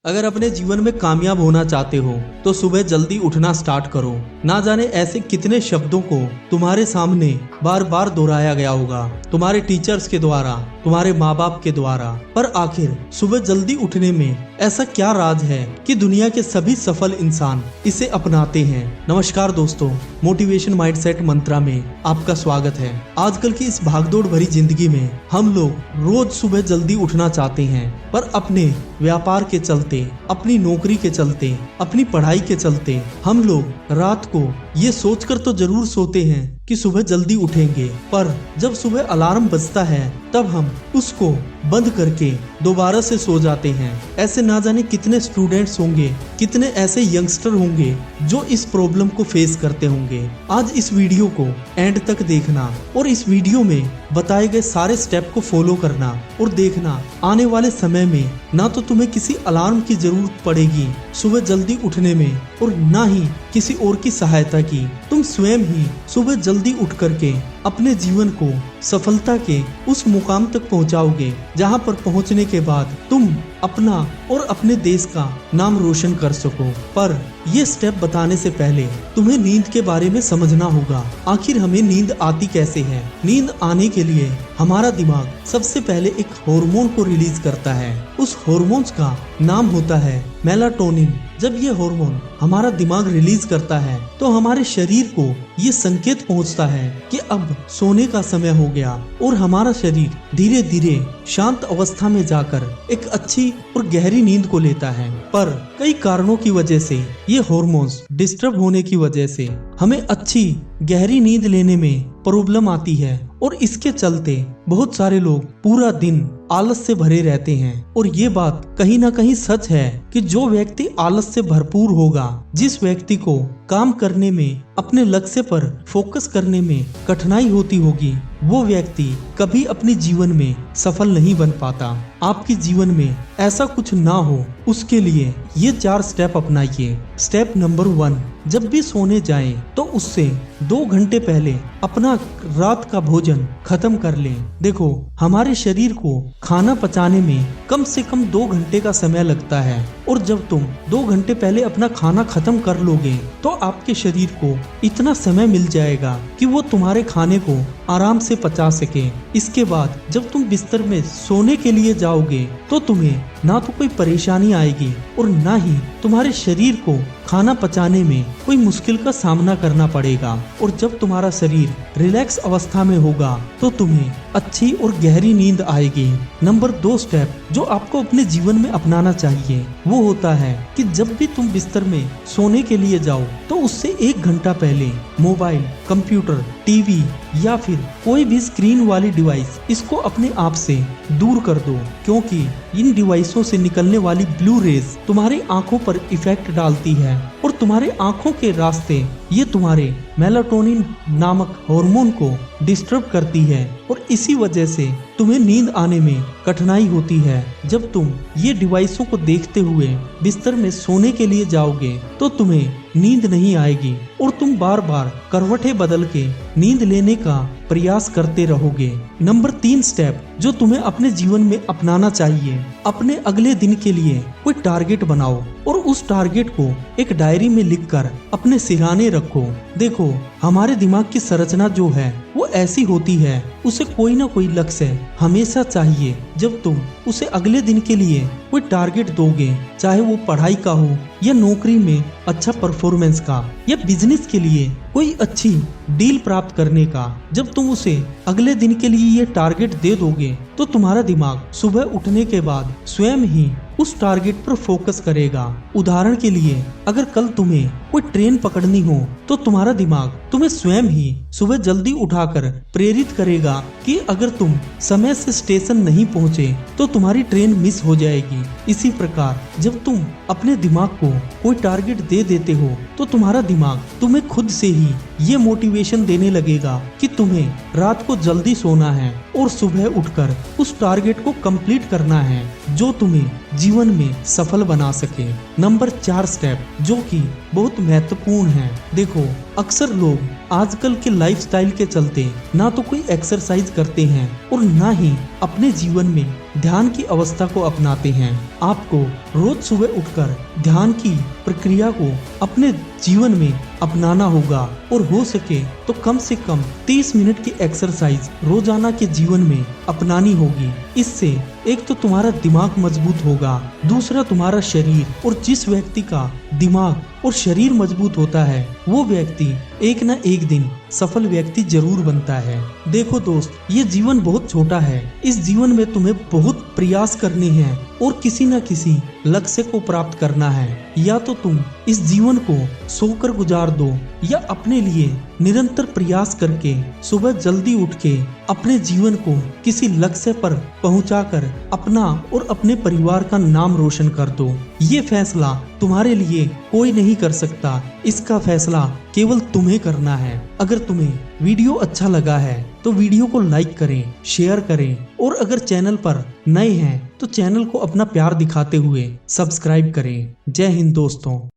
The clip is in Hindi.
अगर अपने जीवन में कामयाब होना चाहते हो तो सुबह जल्दी उठना स्टार्ट करो। ना जाने ऐसे कितने शब्दों को तुम्हारे सामने बार बार दोहराया गया होगा, तुम्हारे टीचर्स के द्वारा, तुम्हारे माँ बाप के द्वारा, पर आखिर सुबह जल्दी उठने में ऐसा क्या राज है कि दुनिया के सभी सफल इंसान इसे अपनाते हैं। नमस्कार दोस्तों, मोटिवेशन माइंडसेट मंत्रा में आपका स्वागत है। आजकल की इस भागदौड़ भरी जिंदगी में हम लोग रोज सुबह जल्दी उठना चाहते हैं, पर अपने व्यापार के चलते, अपनी नौकरी के चलते, अपनी पढ़ाई के चलते हम लोग रात को ये सोचकर तो जरूर सोते हैं कि सुबह जल्दी उठेंगे, पर जब सुबह अलार्म बजता है तब हम उसको बंद करके दोबारा से सो जाते हैं। ऐसे ना जाने कितने स्टूडेंट्स होंगे, कितने ऐसे यंगस्टर होंगे जो इस प्रॉब्लम को फेस करते होंगे। आज इस वीडियो को एंड तक देखना और इस वीडियो में बताए गए सारे स्टेप को फॉलो करना और देखना आने वाले समय में ना तो तुम्हें किसी अलार्म की जरूरत पड़ेगी सुबह जल्दी उठने में और ना ही किसी और की सहायता की। तुम स्वयं ही सुबह जल्दी उठ करके अपने जीवन को सफलता के उस मुकाम तक पहुंचाओगे जहां पर पहुंचने के बाद तुम अपना और अपने देश का नाम रोशन कर सको। पर ये स्टेप बताने से पहले तुम्हें नींद के बारे में समझना होगा। आखिर हमें नींद आती कैसे है? नींद आने के लिए हमारा दिमाग सबसे पहले एक हार्मोन को रिलीज करता है। उस हार्मोन्स का नाम होता है मेलाटोनिन। जब ये हार्मोन हमारा दिमाग रिलीज करता है तो हमारे शरीर को ये संकेत पहुंचता है कि अब सोने का समय हो गया और हमारा शरीर धीरे धीरे शांत अवस्था में जाकर एक अच्छी और गहरी नींद को लेता है। पर कई कारणों की वजह से ये हार्मोन्स डिस्टर्ब होने की वजह से हमें अच्छी गहरी नींद लेने में प्रॉब्लम आती है और इसके चलते बहुत सारे लोग पूरा दिन आलस से भरे रहते हैं। और ये बात कहीं ना कहीं सच है कि जो व्यक्ति आलस से भरपूर होगा, जिस व्यक्ति को काम करने में, अपने लक्ष्य पर फोकस करने में कठिनाई होती होगी, वो व्यक्ति कभी अपने जीवन में सफल नहीं बन पाता। आपके जीवन में ऐसा कुछ ना हो उसके लिए ये 4 स्टेप अपनाइए। स्टेप नंबर 1, जब भी सोने जाएं तो उससे 2 घंटे पहले अपना रात का भोजन खत्म कर लें। देखो, हमारे शरीर को खाना पचाने में कम से कम 2 घंटे का समय लगता है और जब तुम 2 घंटे पहले अपना खाना खत्म कर लोगे तो आपके शरीर को इतना समय मिल जाएगा कि वो तुम्हारे खाने को आराम से पचा सके। इसके बाद जब तुम बिस्तर में सोने के लिए जाओगे तो तुम्हें ना तो कोई परेशानी आएगी और ना ही तुम्हारे शरीर को खाना पचाने में कोई मुश्किल का सामना करना पड़ेगा। और जब तुम्हारा शरीर रिलैक्स अवस्था में होगा तो तुम्हें अच्छी और गहरी नींद आएगी। नंबर 2 स्टेप जो आपको अपने जीवन में अपनाना चाहिए वो होता है कि जब भी तुम बिस्तर में सोने के लिए जाओ तो उससे 1 घंटा पहले मोबाइल, कंप्यूटर, टीवी या फिर कोई भी स्क्रीन वाली डिवाइस इसको अपने आप से दूर कर दो, क्योंकि इन डिवाइसों से निकलने वाली ब्लू रेज तुम्हारी आंखों पर इफेक्ट डालती है और तुम्हारे आंखों के रास्ते ये तुम्हारे मेलाटोनिन नामक हार्मोन को डिस्टर्ब करती है और इसी वजह से तुम्हें नींद आने में कठिनाई होती है। जब तुम ये डिवाइसों को देखते हुए बिस्तर में सोने के लिए जाओगे तो तुम्हें नींद नहीं आएगी और तुम बार बार करवटें बदल के नींद लेने का प्रयास करते रहोगे। नंबर 3 स्टेप जो तुम्हें अपने जीवन में अपनाना चाहिए, अपने अगले दिन के लिए कोई टारगेट बनाओ और उस टारगेट को एक डायरी में लिखकर अपने सिरहाने रखो। देखो, हमारे दिमाग की संरचना जो है वो ऐसी होती है, उसे कोई ना कोई लक्ष्य हमेशा चाहिए। जब तुम उसे अगले दिन के लिए कोई टारगेट दोगे, चाहे वो पढ़ाई का हो या नौकरी में अच्छा परफॉर्मेंस का या बिजनेस के लिए कोई अच्छी डील प्राप्त करने का, जब तुम उसे अगले दिन के लिए ये टारगेट दे दोगे तो तुम्हारा दिमाग सुबह उठने के बाद स्वयं ही उस टारगेट पर फोकस करेगा। उदाहरण के लिए, अगर कल तुम्हें कोई ट्रेन पकड़नी हो तो तुम्हारा दिमाग तुम्हें स्वयं ही सुबह जल्दी उठाकर प्रेरित करेगा कि अगर तुम समय से स्टेशन नहीं पहुंचे तो तुम्हारी ट्रेन मिस हो जाएगी। इसी प्रकार जब तुम अपने दिमाग को कोई टारगेट दे देते हो तो तुम्हारा दिमाग तुम्हें खुद से ही ये मोटिवेशन देने लगेगा कि तुम्हें रात को जल्दी सोना है और सुबह उठकर उस टारगेट को कंप्लीट करना है जो तुम्हें जीवन में सफल बना सके। नंबर 4 स्टेप जो कि बहुत महत्वपूर्ण है। देखो, अक्सर लोग आजकल के लाइफस्टाइल के चलते ना तो कोई एक्सरसाइज करते हैं और ना ही अपने जीवन में ध्यान की अवस्था को अपनाते हैं। आपको रोज सुबह उठकर ध्यान की प्रक्रिया को अपने जीवन में अपनाना होगा और हो सके तो कम से कम 30 मिनट की एक्सरसाइज रोजाना के जीवन में अपनानी होगी। इससे एक तो तुम्हारा दिमाग मजबूत होगा, दूसरा तुम्हारा शरीर, और जिस व्यक्ति का दिमाग और शरीर मजबूत होता है वो व्यक्ति एक न एक दिन सफल व्यक्ति जरूर बनता है। देखो दोस्त, ये जीवन बहुत छोटा है। इस जीवन में तुम्हें बहुत प्रयास करने हैं और किसी न किसी लक्ष्य को प्राप्त करना है। या तो तुम इस जीवन को सोकर गुजार दो या अपने लिए निरंतर प्रयास करके सुबह जल्दी उठ के अपने जीवन को किसी लक्ष्य पर पहुंचाकर अपना और अपने परिवार का नाम रोशन कर दो। ये फैसला तुम्हारे लिए कोई नहीं कर सकता, इसका फैसला केवल तुम्हें करना है। अगर तुम्हें वीडियो अच्छा लगा है तो वीडियो को लाइक करें, शेयर करें और अगर चैनल पर नए हैं तो चैनल को अपना प्यार दिखाते हुए सब्सक्राइब करें। जय हिंद दोस्तों।